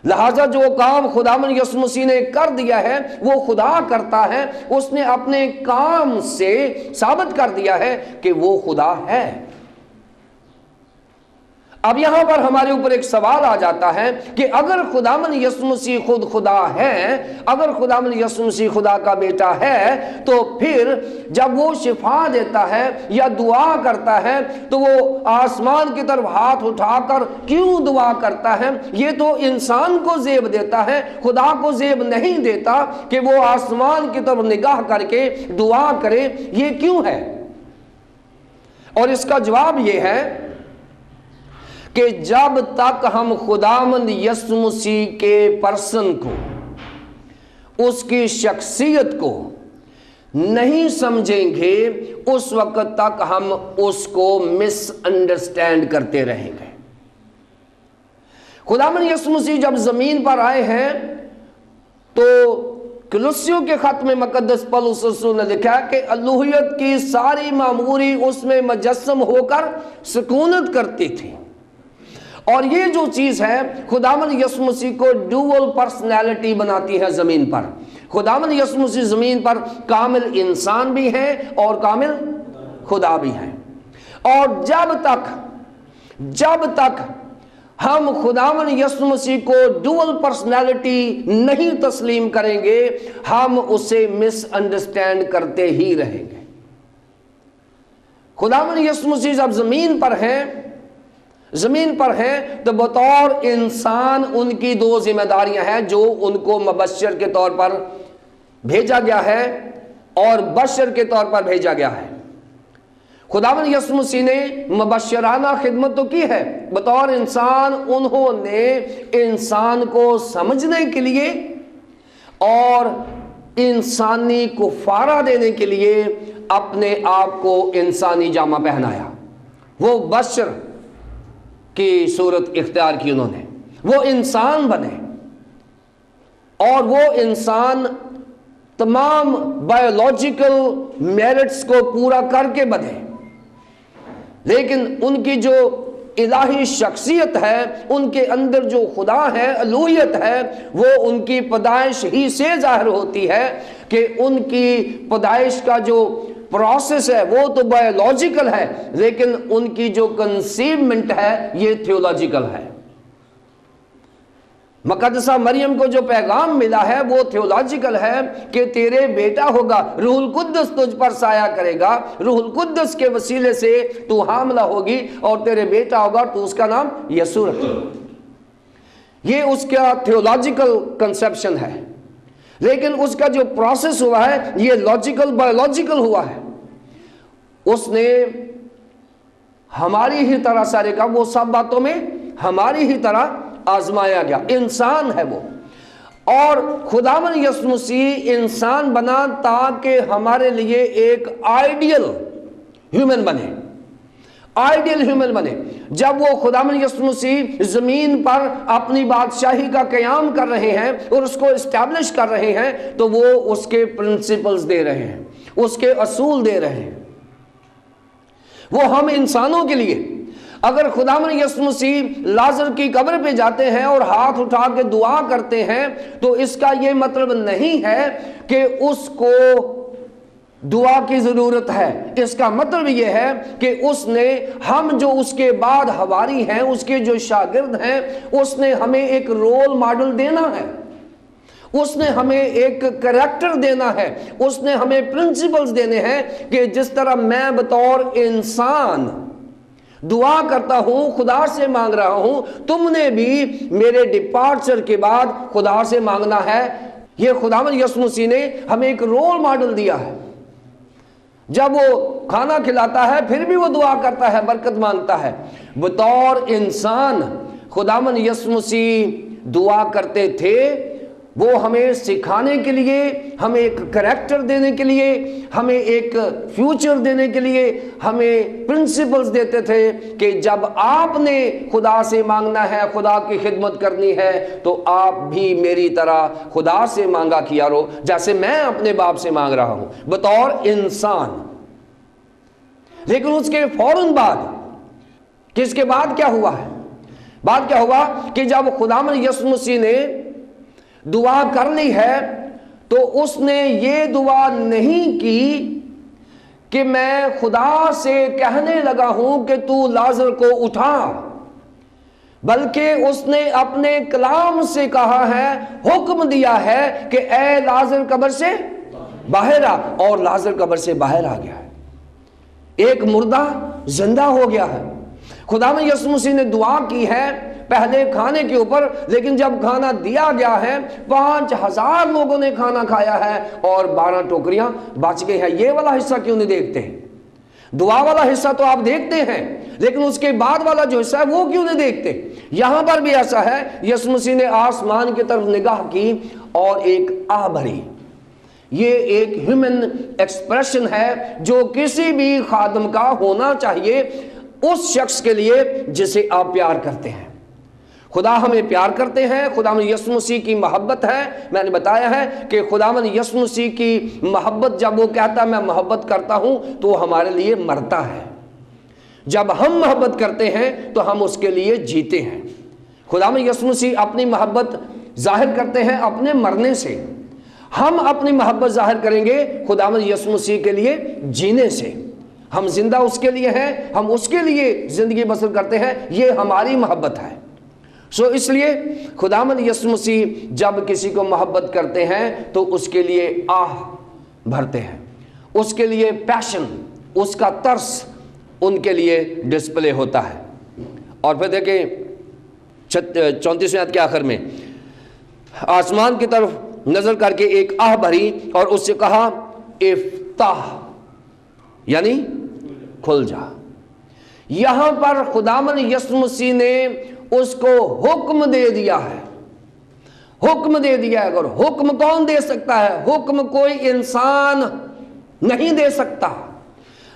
لہٰذا جو کام خداوند یسوع مسیح نے کر دیا ہے وہ خدا کرتا ہے۔ اس نے اپنے کام سے ثابت کر دیا ہے کہ وہ خدا ہے۔ اب یہاں پر ہمارے اوپر ایک سوال آ جاتا ہے کہ اگر خداوند یسوع مسیح خود خدا ہے، اگر خداوند یسوع مسیح خدا کا بیٹا ہے، تو پھر جب وہ شفا دیتا ہے یا دعا کرتا ہے تو وہ آسمان کی طرف ہاتھ اٹھا کر کیوں دعا کرتا ہے؟ یہ تو انسان کو زیب دیتا ہے، خدا کو زیب نہیں دیتا کہ وہ آسمان کی طرف نگاہ کر کے دعا کرے۔ یہ کیوں ہے؟ اور اس کا جواب یہ ہے کہ جب تک ہم خداوند یسوع مسیح کے پرسن کو، اس کی شخصیت کو نہیں سمجھیں گے، اس وقت تک ہم اس کو مس انڈرسٹینڈ کرتے رہیں گے۔ خداوند یسوع مسیح جب زمین پر آئے ہیں تو کلوسیوں کے خط میں مقدس پولس رسول نے لکھا کہ الوہیت کی ساری معموری اس میں مجسم ہو کر سکونت کرتی تھی۔ اور یہ جو چیز ہے خداوند یسوع مسیح کو ڈوول پرسنالٹی بناتی ہے زمین پر۔ خداوند یسوع مسیح زمین پر کامل انسان بھی ہیں اور کامل خدا بھی ہیں۔ اور جب تک ہم خداوند یسوع مسیح کو ڈوول پرسنالٹی نہیں تسلیم کریں گے، ہم اسے مس انڈرسٹینڈ کرتے ہی رہیں گے۔ خداوند یسوع مسیح جب زمین پر ہیں تو بطور انسان ان کی دو ذمہ داریاں ہیں جو ان کو مبشر کے طور پر بھیجا گیا ہے اور بشر کے طور پر بھیجا گیا ہے۔ خداوند یسوع مسیح نے مبشرانہ خدمت تو کی ہے، بطور انسان انہوں نے انسان کو سمجھنے کے لیے اور انسانی کفارہ دینے کے لیے اپنے آپ کو انسانی جامہ پہنایا، وہ بشر کی صورت اختیار کی انہوں نے، وہ انسان بنے اور وہ انسان تمام بایولوجیکل میرٹس کو پورا کر کے بنے، لیکن ان کی جو الہی شخصیت ہے، ان کے اندر جو خدا ہے، الوہیت ہے، وہ ان کی پیدائش ہی سے ظاہر ہوتی ہے کہ ان کی پیدائش کا جو پروسیس ہے وہ تو بایولوجیکل ہے، لیکن ان کی جو کنسیومنٹ ہے یہ تھیولوجیکل ہے۔ مقدسہ مریم کو جو پیغام ملا ہے وہ تھیولوجیکل ہے کہ تیرے بیٹا ہوگا، روح القدس تجھ پر سایہ کرے گا، روح القدس کے وسیلے سے تو حاملہ ہوگی اور تیرے بیٹا ہوگا، تو اس کا نام یسوع رکھے۔ یہ اس کا تھیولوجیکل کنسیپشن ہے، لیکن اس کا جو پروسیس ہوا ہے یہ لاجیکل بایولوجیکل ہوا ہے۔ اس نے ہماری ہی طرح سارے کا، وہ سب باتوں میں ہماری ہی طرح آزمایا گیا، انسان ہے وہ، اور خداوند یسوع مسیح انسان بنا تاکہ ہمارے لیے ایک آئیڈیل ہیومن بنے، آئیڈیل ہیومن بنے۔ جب وہ خداوند یسوع مسیح زمین پر اپنی بادشاہی کا قیام کر رہے ہیں اور اس کو اسٹیبلش کر رہے ہیں تو وہ اس کے پرنسپلز دے رہے ہیں، اس کے اصول دے رہے ہیں۔ وہ ہم انسانوں کے لیے، اگر خداوند یسوع مسیح لازر کی قبر پہ جاتے ہیں اور ہاتھ اٹھا کے دعا کرتے ہیں تو اس کا یہ مطلب نہیں ہے کہ اس کو دعا کی ضرورت ہے، اس کا مطلب یہ ہے کہ اس نے، ہم جو اس کے بعد حواری ہیں، اس کے جو شاگرد ہیں، اس نے ہمیں ایک رول ماڈل دینا ہے، اس نے ہمیں ایک کریکٹر دینا ہے، اس نے ہمیں پرنسپلز دینے ہیں کہ جس طرح میں بطور انسان دعا کرتا ہوں، خدا سے مانگ رہا ہوں، تم نے بھی میرے ڈپارچر کے بعد خدا سے مانگنا ہے۔ یہ خداوند یسوع مسیح نے ہمیں ایک رول ماڈل دیا ہے۔ جب وہ کھانا کھلاتا ہے پھر بھی وہ دعا کرتا ہے، برکت مانگتا ہے۔ بطور انسان خداوند یسوع مسیح دعا کرتے تھے، وہ ہمیں سکھانے کے لیے، ہمیں ایک کریکٹر دینے کے لیے، ہمیں ایک فیوچر دینے کے لیے، ہمیں پرنسپلز دیتے تھے کہ جب آپ نے خدا سے مانگنا ہے، خدا کی خدمت کرنی ہے، تو آپ بھی میری طرح خدا سے مانگا کیا رو، جیسے میں اپنے باپ سے مانگ رہا ہوں بطور انسان۔ لیکن اس کے فوراً بعد، کس کے بعد کیا ہوا ہے؟ بعد کیا ہوا کہ جب خداوند یسوع مسیح نے دعا کر لی ہے تو اس نے یہ دعا نہیں کی کہ میں خدا سے کہنے لگا ہوں کہ تو لازر کو اٹھا، بلکہ اس نے اپنے کلام سے کہا ہے، حکم دیا ہے کہ اے لازر قبر سے باہر آ، اور لازر قبر سے باہر آ گیا ہے، ایک مردہ زندہ ہو گیا ہے۔ خداوند یسوع مسیح نے دعا کی ہے پہلے کھانے کے اوپر، لیکن جب کھانا دیا گیا ہے 5000 لوگوں نے کھانا کھایا ہے اور 12 ٹوکریاں بچ گئی ہیں۔ یہ والا حصہ کیوں نہیں دیکھتے ہیں؟ دعا والا حصہ تو آپ دیکھتے ہیں، لیکن اس کے بعد والا جو حصہ ہے وہ کیوں نہیں دیکھتے؟ یہاں پر بھی ایسا ہے، یسوع مسیح نے آسمان کی طرف نگاہ کی اور ایک آہ بھری۔ یہ ایک ہیومن ایکسپریشن ہے جو کسی بھی خادم کا ہونا چاہیے اس شخص کے لیے جسے آپ پیار کرتے ہیں۔ خدا ہمیں پیار کرتے ہیں، خداوند یسوع مسیح کی محبت ہے۔ میں نے بتایا ہے کہ خداوند یسوع مسیح کی محبت، جب وہ کہتا ہے میں محبت کرتا ہوں تو وہ ہمارے لیے مرتا ہے۔ جب ہم محبت کرتے ہیں تو ہم اس کے لیے جیتے ہیں۔ خداوند یسوع مسیح اپنی محبت ظاہر کرتے ہیں اپنے مرنے سے، ہم اپنی محبت ظاہر کریں گے خداوند یسوع مسیح کے لیے جینے سے۔ ہم زندہ اس کے لیے ہیں، ہم اس کے لیے زندگی بسر کرتے ہیں، یہ ہماری محبت ہے۔ اس لیے خداوند یسوع مسیح جب کسی کو محبت کرتے ہیں تو اس کے لیے آہ بھرتے ہیں، اس کے لیے پیشن، اس کا ترس ان کے لیے ڈسپلے ہوتا ہے۔ اور پھر دیکھیں 34ویں آیت کے آخر میں، آسمان کی طرف نظر کر کے ایک آہ بھری اور اس سے کہا افتح، یعنی کھل جا۔ یہاں پر خداوند یسوع مسیح نے اس کو حکم دے دیا ہے، حکم دے دیا ہے۔ اگر حکم کون دے سکتا ہے؟ حکم کوئی انسان نہیں دے سکتا۔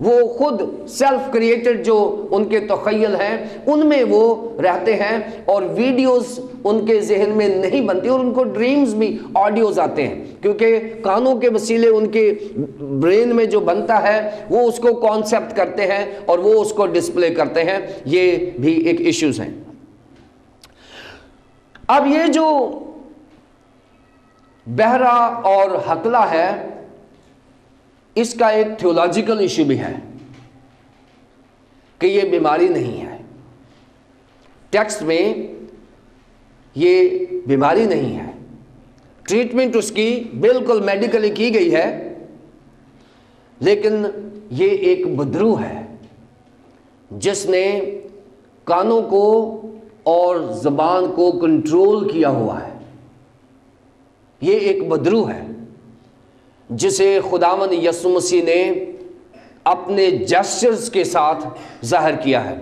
وہ خود سیلف کریٹڈ جو ان کے تخیل ہیں ان میں وہ رہتے ہیں، اور ویڈیوز ان کے ذہن میں نہیں بنتی، اور ان کو ڈریمز بھی آڈیوز آتے ہیں، کیونکہ کانوں کے وسیلے ان کے برین میں جو بنتا ہے وہ اس کو کانسیپٹ کرتے ہیں اور وہ اس کو ڈسپلے کرتے ہیں۔ یہ بھی ایک ایشوز ہیں۔ اب یہ جو بہرا اور ہکلا ہے، اس کا ایک تھیولوجیکل ایشو بھی ہے کہ یہ بیماری نہیں ہے۔ ٹیکسٹ میں یہ بیماری نہیں ہے، ٹریٹمنٹ اس کی بالکل میڈیکلی کی گئی ہے، لیکن یہ ایک بدرو ہے جس نے کانوں کو اور زبان کو کنٹرول کیا ہوا ہے۔ یہ ایک بدرو ہے جسے خداوند یسوع مسیح نے اپنے جسچرز کے ساتھ ظاہر کیا ہے۔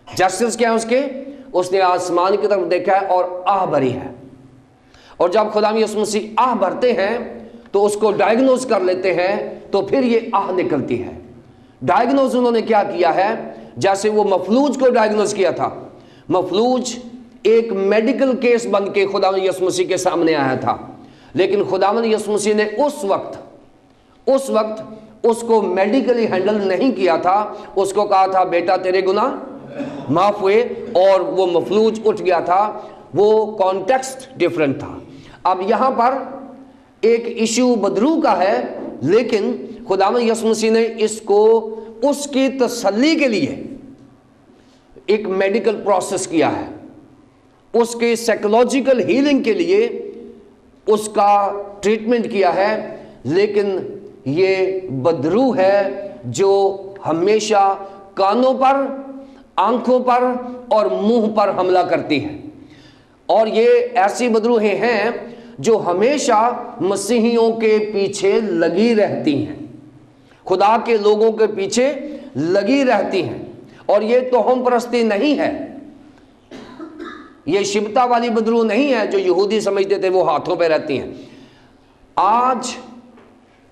جسچرز کیا ہیں اس نے آسمان کی طرف دیکھا ہے اور آہ بھری ہے، اور جب خداوند یسوع مسیح آہ بھرتے ہیں تو اس کو ڈائگنوز کر لیتے ہیں، تو پھر یہ آہ نکلتی ہے۔ ڈائگنوز انہوں نے کیا کیا ہے؟ جیسے وہ مفلوج کو ڈائگنوز کیا تھا۔ مفلوج ایک میڈیکل کیس بن کے خداوند یسوع مسیح کے سامنے آیا تھا، لیکن خداوند یسوع مسیح نے اس وقت اس کو میڈیکلی ہینڈل نہیں کیا تھا۔ اس کو کہا تھا بیٹا تیرے گناہ معاف ہوئے، اور وہ مفلوج اٹھ گیا تھا۔ وہ کانٹیکسٹ ڈیفرنٹ تھا۔ اب یہاں پر ایک ایشو بدرو کا ہے، لیکن خداوند یسوع مسیح نے اس کو اس کی تسلی کے لیے ایک میڈیکل پروسیس کیا ہے، اس کے سائیکولوجیکل ہیلنگ کے لیے اس کا ٹریٹمنٹ کیا ہے۔ لیکن یہ بدرو ہے جو ہمیشہ کانوں پر، آنکھوں پر اور منہ پر حملہ کرتی ہے، اور یہ ایسی بدروہیں ہیں جو ہمیشہ مسیحیوں کے پیچھے لگی رہتی ہیں، خدا کے لوگوں کے پیچھے لگی رہتی ہیں، اور یہ توہم پرستی نہیں ہے، یہ شبتا والی بدرو نہیں ہے جو یہودی سمجھتے تھے وہ ہاتھوں پہ رہتی ہیں۔ آج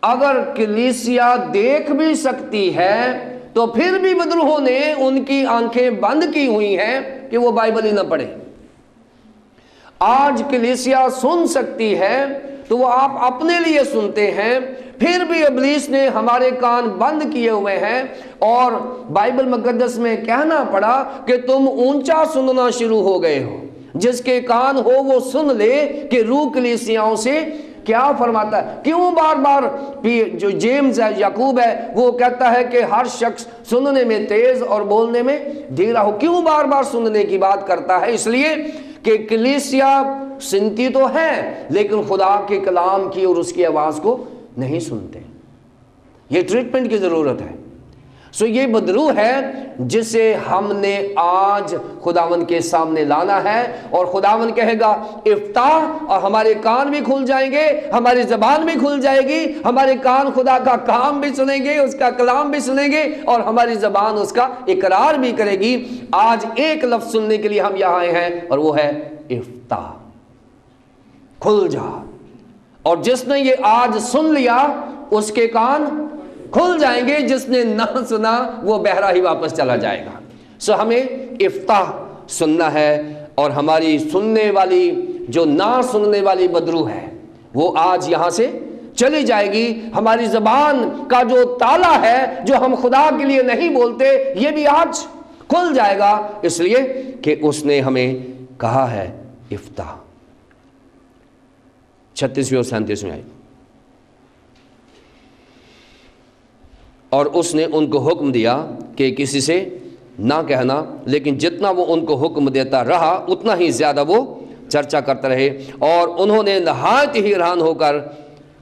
اگر کلیسیا دیکھ بھی سکتی ہے تو پھر بھی بدروہوں نے ان کی آنکھیں بند کی ہوئی ہیں کہ وہ بائبل ہی نہ پڑھے۔ آج کلیسیا سن سکتی ہے تو وہ آپ اپنے لیے سنتے ہیں، پھر بھی ابلیس نے ہمارے کان بند کیے ہوئے ہیں، اور بائبل مقدس میں کہنا پڑا کہ تم اونچا سننا شروع ہو گئے ہو۔ جس کے کان ہو وہ سن لے کہ روح کلیسیاؤں سے کیا فرماتا ہے۔ کیوں بار بار جو جیمز ہے، یعقوب ہے، وہ کہتا ہے کہ ہر شخص سننے میں تیز اور بولنے میں دھیرا ہو؟ کیوں بار بار سننے کی بات کرتا ہے؟ اس لیے کہ کلیسیا سنتی تو ہے لیکن خدا کے کلام کی اور اس کی آواز کو نہیں سنتے۔ یہ ٹریٹمنٹ کی ضرورت ہے۔ یہ بدرو ہے جسے ہم نے آج خداوند کے سامنے لانا ہے، اور خداوند کہے گا افتح، اور ہمارے کان بھی کھل جائیں گے، ہماری زبان بھی کھل جائے گی، ہمارے کان خدا کا کام بھی سنیں گے، اس کا کلام بھی سنیں گے، اور ہماری زبان اس کا اقرار بھی کرے گی۔ آج ایک لفظ سننے کے لیے ہم یہاں آئے ہیں، اور وہ ہے افتح، کھل جا۔ اور جس نے یہ آج سن لیا اس کے کان کھل جائیں گے، جس نے نہ سنا وہ بہرا ہی واپس چلا جائے گا۔ ہمیں افتح سننا ہے، اور ہماری سننے والی جو نہ سننے والی بدرو ہے وہ آج یہاں سے چلی جائے گی۔ ہماری زبان کا جو تالا ہے جو ہم خدا کے لیے نہیں بولتے، یہ بھی آج کھل جائے گا، اس لیے کہ اس نے ہمیں کہا ہے افتح۔ 36ویں اور 37ویں آیت۔ اور اس نے ان کو حکم دیا کہ کسی سے نہ کہنا، لیکن جتنا وہ ان کو حکم دیتا رہا اتنا ہی زیادہ وہ چرچا کرتے رہے، اور انہوں نے نہایت ہی حیران ہو کر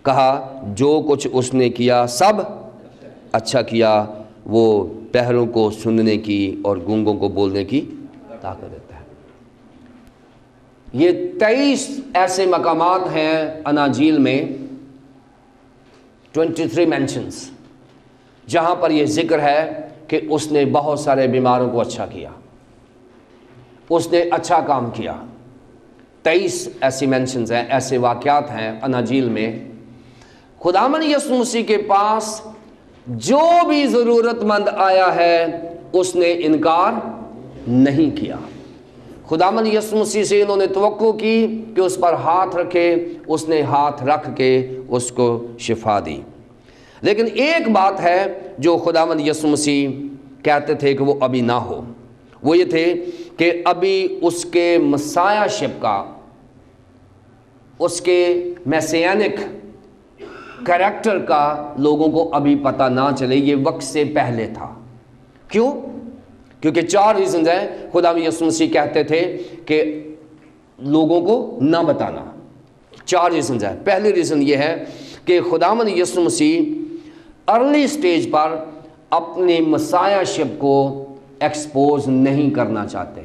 کہا جو کچھ اس نے کیا سب اچھا کیا، وہ بہروں کو سننے کی اور گونگوں کو بولنے کی طاقت دیتا ہے۔ یہ 23 ایسے مقامات ہیں اناجیل میں، 23 مینشنز، جہاں پر یہ ذکر ہے کہ اس نے بہت سارے بیماروں کو اچھا کیا، اس نے اچھا کام کیا۔ 23 ایسی مینشنز ہیں، ایسے واقعات ہیں اناجیل میں۔ خداوند یسوع مسیح کے پاس جو بھی ضرورت مند آیا ہے اس نے انکار نہیں کیا۔ خداوند یسوع مسیح سے انہوں نے توقع کی کہ اس پر ہاتھ رکھے، اس نے ہاتھ رکھ کے اس کو شفا دی۔ لیکن ایک بات ہے جو خداوند یسوع مسیح کہتے تھے کہ وہ ابھی نہ ہو، وہ یہ تھے کہ ابھی اس کے مسیح شپ کا، اس کے میسیانک کریکٹر کا لوگوں کو ابھی پتہ نہ چلے، یہ وقت سے پہلے تھا۔ کیوں؟ کیونکہ 4 ریزنز ہیں۔ خداوند یسوع مسیح کہتے تھے کہ لوگوں کو نہ بتانا۔ 4 ریزنز ہیں۔ پہلی ریزن یہ ہے کہ خداوند یسوع مسیح ارلی سٹیج پر اپنی مسیح شپ کو ایکسپوز نہیں کرنا چاہتے،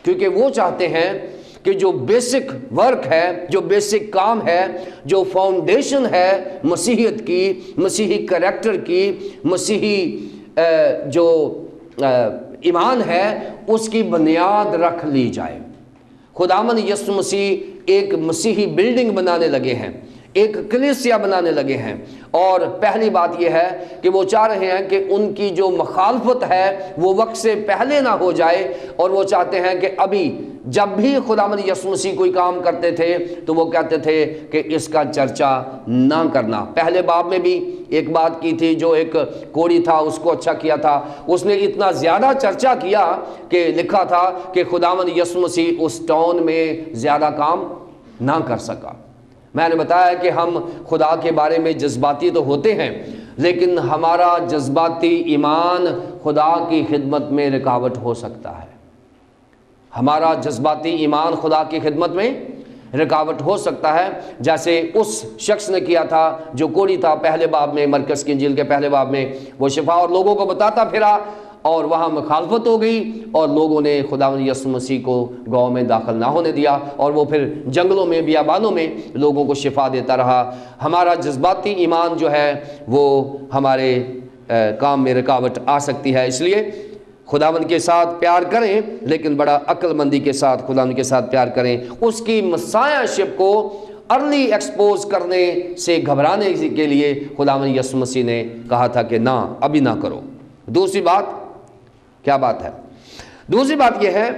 کیونکہ وہ چاہتے ہیں کہ جو بیسک ورک ہے، جو بیسک کام ہے، جو فاؤنڈیشن ہے مسیحیت کی، مسیحی کریکٹر کی، مسیحی جو ایمان ہے، اس کی بنیاد رکھ لی جائے۔ خداوند یسوع مسیح ایک مسیحی بلڈنگ بنانے لگے ہیں، ایک کلیسیا بنانے لگے ہیں، اور پہلی بات یہ ہے کہ وہ چاہ رہے ہیں کہ ان کی جو مخالفت ہے وہ وقت سے پہلے نہ ہو جائے، اور وہ چاہتے ہیں کہ ابھی جب بھی خداوند یسوع مسیح کوئی کام کرتے تھے تو وہ کہتے تھے کہ اس کا چرچا نہ کرنا۔ پہلے باب میں بھی ایک بات کی تھی، جو ایک کوڑی تھا اس کو اچھا کیا تھا، اس نے اتنا زیادہ چرچا کیا کہ لکھا تھا کہ خداوند یسوع مسیح اس ٹاؤن میں زیادہ کام نہ کر سکا۔ میں نے بتایا کہ ہم خدا کے بارے میں جذباتی تو ہوتے ہیں، لیکن ہمارا جذباتی ایمان خدا کی خدمت میں رکاوٹ ہو سکتا ہے۔ ہمارا جذباتی ایمان خدا کی خدمت میں رکاوٹ ہو سکتا ہے، جیسے اس شخص نے کیا تھا جو کوڑی تھا۔ پہلے باب میں، مرکز کی انجیل کے پہلے باب میں، وہ شفا اور لوگوں کو بتاتا پھرا، اور وہاں مخالفت ہو گئی، اور لوگوں نے خداوند یسوع مسیح کو گاؤں میں داخل نہ ہونے دیا، اور وہ پھر جنگلوں میں، بیابانوں میں لوگوں کو شفا دیتا رہا۔ ہمارا جذباتی ایمان جو ہے وہ ہمارے کام میں رکاوٹ آ سکتی ہے۔ اس لیے خداوند کے ساتھ پیار کریں، لیکن بڑا عقل مندی کے ساتھ خداوند کے ساتھ پیار کریں۔ اس کی مسیح شپ کو ارلی ایکسپوز کرنے سے گھبرانے کے لیے خداوند یسوع مسیح نے کہا تھا کہ نہ، ابھی نہ کرو۔ دوسری بات کیا بات ہے؟ دوسری بات یہ ہے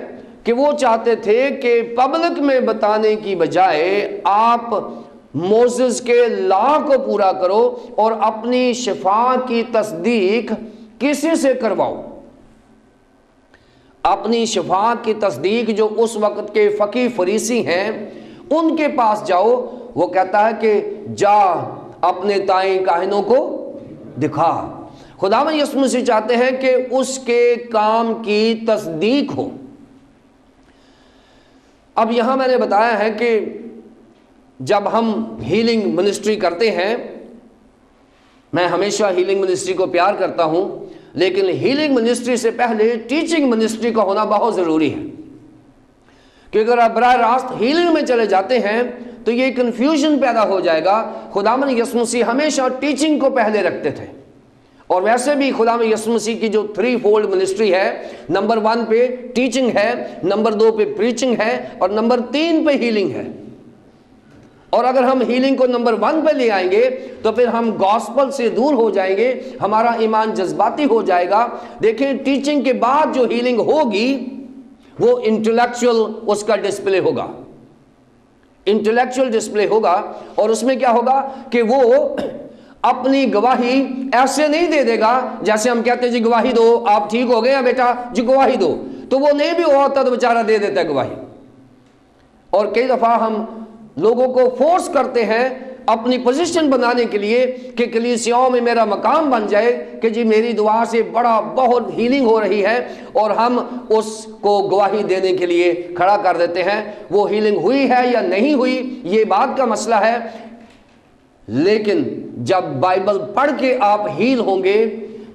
کہ وہ چاہتے تھے کہ پبلک میں بتانے کی بجائے آپ موسیس کے لا کو پورا کرو اور اپنی شفا کی تصدیق کسی سے کرواؤ۔ اپنی شفا کی تصدیق جو اس وقت کے فقیہ فریسی ہیں ان کے پاس جاؤ۔ وہ کہتا ہے کہ جا اپنے تائیں کاہنوں کو دکھا۔ خداوند یسوع مسیح چاہتے ہیں کہ اس کے کام کی تصدیق ہو۔ اب یہاں میں نے بتایا ہے کہ جب ہم ہیلنگ منسٹری کرتے ہیں، میں ہمیشہ ہیلنگ منسٹری کو پیار کرتا ہوں، لیکن ہیلنگ منسٹری سے پہلے ٹیچنگ منسٹری کا ہونا بہت ضروری ہے، کیونکہ اگر آپ براہ راست ہیلنگ میں چلے جاتے ہیں تو یہ کنفیوژن پیدا ہو جائے گا۔ خداوند یسوع مسیح ہمیشہ ٹیچنگ کو پہلے رکھتے تھے، اور ویسے بھی خداوند یسوع مسیح کی جو 3 فولڈ منسٹری ہے، نمبر 1 پہ ٹیچنگ ہے، نمبر 2 پہ پریچنگ ہے، اور نمبر 3 پہ ہیلنگ ہے۔ اور اگر ہم ہیلنگ کو نمبر 1 پہ لے آئیں گے تو پھر ہم گاسپل سے دور ہو جائیں گے، ہمارا ایمان جذباتی ہو جائے گا۔ دیکھیں، ٹیچنگ کے بعد جو ہیلنگ ہوگی وہ انٹلیکچول اس کا ڈسپلے ہوگا، انٹلیکچول ڈسپلے ہوگا، اور اس میں کیا ہوگا کہ وہ اپنی گواہی ایسے نہیں دے دے گا جیسے ہم کہتے ہیں جی گواہی دو، آپ ٹھیک ہو گئے ہیں بیٹا جی گواہی دو، تو وہ نہیں بھی ہوتا تو بیچارہ دے دیتا ہے گواہی۔ اور کئی دفعہ ہم لوگوں کو فورس کرتے ہیں اپنی پوزیشن بنانے کے لیے کہ کلیسیاؤں میں میرا مقام بن جائے کہ جی میری دعا سے بہت ہیلنگ ہو رہی ہے، اور ہم اس کو گواہی دینے کے لیے کھڑا کر دیتے ہیں۔ وہ ہیلنگ ہوئی ہے یا نہیں ہوئی یہ بات کا مسئلہ ہے، لیکن جب بائبل پڑھ کے آپ ہیل ہوں گے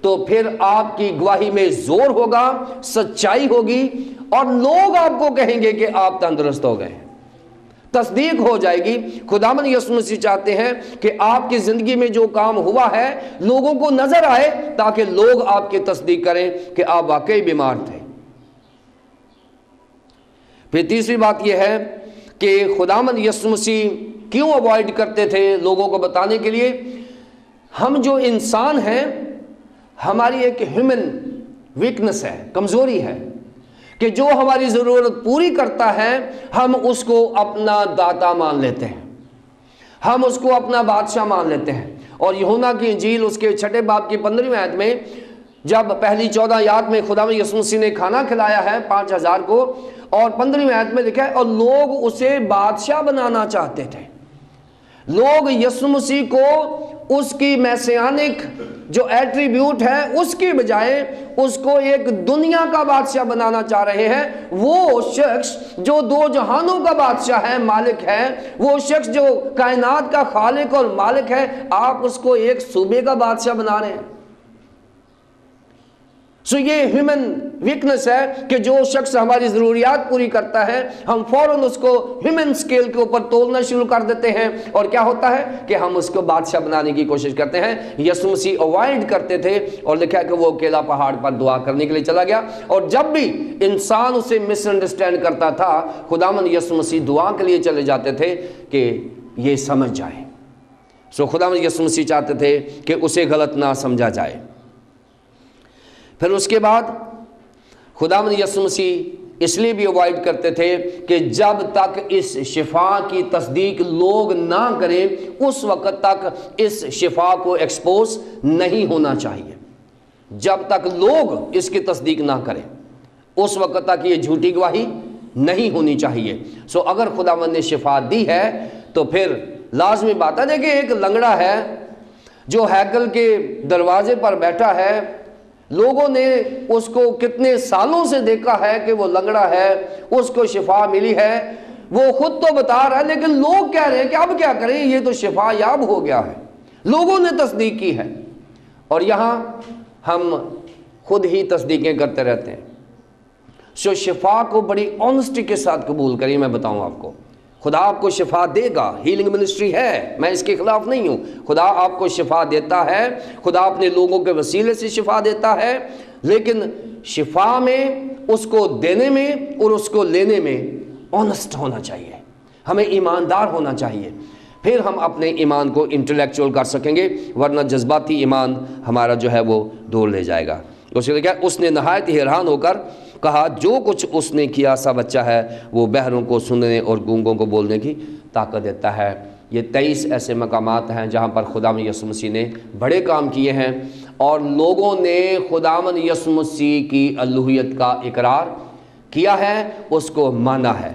تو پھر آپ کی گواہی میں زور ہوگا، سچائی ہوگی، اور لوگ آپ کو کہیں گے کہ آپ تندرست ہو گئے، تصدیق ہو جائے گی۔ خداوند یسوع مسیح چاہتے ہیں کہ آپ کی زندگی میں جو کام ہوا ہے لوگوں کو نظر آئے، تاکہ لوگ آپ کی تصدیق کریں کہ آپ واقعی بیمار تھے۔ پھر تیسری بات یہ ہے کہ خداوند یسوع مسیح کیوں اوائڈ کرتے تھے لوگوں کو بتانے کے لیے؟ ہم جو انسان ہیں ہماری ایک ہیومن ویکنس ہے، کمزوری ہے کہ جو ہماری ضرورت پوری کرتا ہے ہم اس کو اپنا داتا مان لیتے ہیں، ہم اس کو اپنا بادشاہ مان لیتے ہیں۔ اور یوحنا کی انجیل اس کے 6 باب کی 15ویں آیت میں جب پہلی 14 آیات میں خدا یسوع مسیح نے کھانا کھلایا ہے 5000 کو، اور 15ویں آیت میں لکھا ہے اور لوگ اسے بادشاہ بنانا چاہتے تھے۔ لوگ یسوع مسیح کو اس کی میسیانک جو ایٹریبیوٹ ہے اس کی بجائے اس کو ایک دنیا کا بادشاہ بنانا چاہ رہے ہیں۔ وہ شخص جو 2 جہانوں کا بادشاہ ہے، مالک ہے، وہ شخص جو کائنات کا خالق اور مالک ہے، آپ اس کو ایک صوبے کا بادشاہ بنا رہے ہیں۔ سو یہ ہیومن ویکنس ہے کہ جو شخص ہماری ضروریات پوری کرتا ہے ہم فوراً اس کو ہیومن سکیل کے اوپر تولنا شروع کر دیتے ہیں، اور کیا ہوتا ہے کہ ہم اس کو بادشاہ بنانے کی کوشش کرتے ہیں۔ یسوع مسیح اوائڈ کرتے تھے، اور لکھا ہے کہ وہ اکیلا پہاڑ پر دعا کرنے کے لیے چلا گیا، اور جب بھی انسان اسے مس انڈرسٹینڈ کرتا تھا خداوند یسوع مسیح دعا کے لیے چلے جاتے تھے کہ یہ سمجھ جائے۔ سو خداوند یسوع مسیح چاہتے تھے کہ اسے غلط نہ سمجھا جائے۔ پھر اس کے بعد خداوند یسوع مسیح اس لیے بھی اوائڈ کرتے تھے کہ جب تک اس شفا کی تصدیق لوگ نہ کریں اس وقت تک اس شفا کو ایکسپوز نہیں ہونا چاہیے۔ جب تک لوگ اس کی تصدیق نہ کریں اس وقت تک یہ جھوٹی گواہی نہیں ہونی چاہیے۔ سو اگر خداوند نے شفا دی ہے تو پھر لازمی بات ہے کہ ایک لنگڑا ہے جو ہیکل کے دروازے پر بیٹھا ہے، لوگوں نے اس کو کتنے سالوں سے دیکھا ہے کہ وہ لنگڑا ہے، اس کو شفا ملی ہے، وہ خود تو بتا رہا ہے لیکن لوگ کہہ رہے ہیں کہ اب کیا کریں، یہ تو شفا یاب ہو گیا ہے، لوگوں نے تصدیق کی ہے۔ اور یہاں ہم خود ہی تصدیقیں کرتے رہتے ہیں۔ سو شفا کو بڑی آنسٹی کے ساتھ قبول کریے۔ میں بتاؤں آپ کو، خدا آپ کو شفا دے گا، ہیلنگ منسٹری ہے، میں اس کے خلاف نہیں ہوں، خدا آپ کو شفا دیتا ہے، خدا اپنے لوگوں کے وسیلے سے شفا دیتا ہے، لیکن شفا میں اس کو دینے میں اور اس کو لینے میں آنسٹ ہونا چاہیے، ہمیں ایماندار ہونا چاہیے، پھر ہم اپنے ایمان کو انٹلیکچوئل کر سکیں گے، ورنہ جذباتی ایمان ہمارا جو ہے وہ دور لے جائے گا۔ اس نے نہایت ہی حیران ہو کر کہا جو کچھ اس نے کیا سب اچھا ہے، وہ بہروں کو سننے اور گونگوں کو بولنے کی طاقت دیتا ہے۔ یہ 23 ایسے مقامات ہیں جہاں پر خداوند یسوع مسیح نے بڑے کام کیے ہیں اور لوگوں نے خداوند یسوع مسیح کی الوہیت کا اقرار کیا ہے، اس کو مانا ہے۔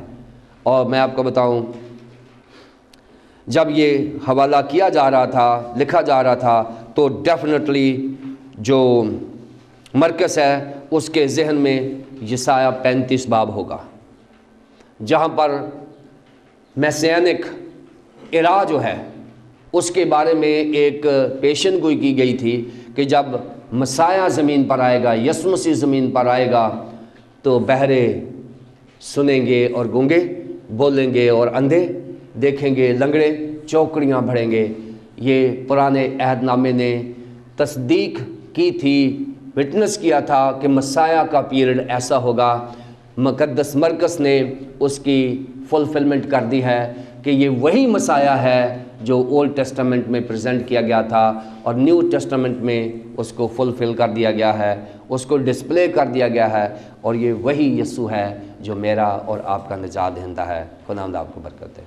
اور میں آپ کو بتاؤں، جب یہ حوالہ کیا جا رہا تھا، لکھا جا رہا تھا، تو ڈیفینیٹلی جو مرکز ہے اس کے ذہن میں یسایہ 35 باب ہوگا، جہاں پر میسیانک ایرا جو ہے اس کے بارے میں ایک پیشن گوئی کی گئی تھی کہ جب مسیح زمین پر آئے گا، یسوع مسیح زمین پر آئے گا تو بہرے سنیں گے اور گونگے بولیں گے اور اندھے دیکھیں گے، لنگڑے چوکڑیاں بھریں گے۔ یہ پرانے عہد نامے نے تصدیق کی تھی، وٹنس کیا تھا کہ مسیح کا پیریڈ ایسا ہوگا۔ مقدس مرکز نے اس کی فلفلمنٹ کر دی ہے کہ یہ وہی مسیح ہے جو اولڈ ٹیسٹامنٹ میں پریزنٹ کیا گیا تھا اور نیو ٹیسٹامنٹ میں اس کو فلفل کر دیا گیا ہے، اس کو ڈسپلے کر دیا گیا ہے، اور یہ وہی یسوع ہے جو میرا اور آپ کا نجات دہندہ ہے۔ خداوند آپ کو برکت دے۔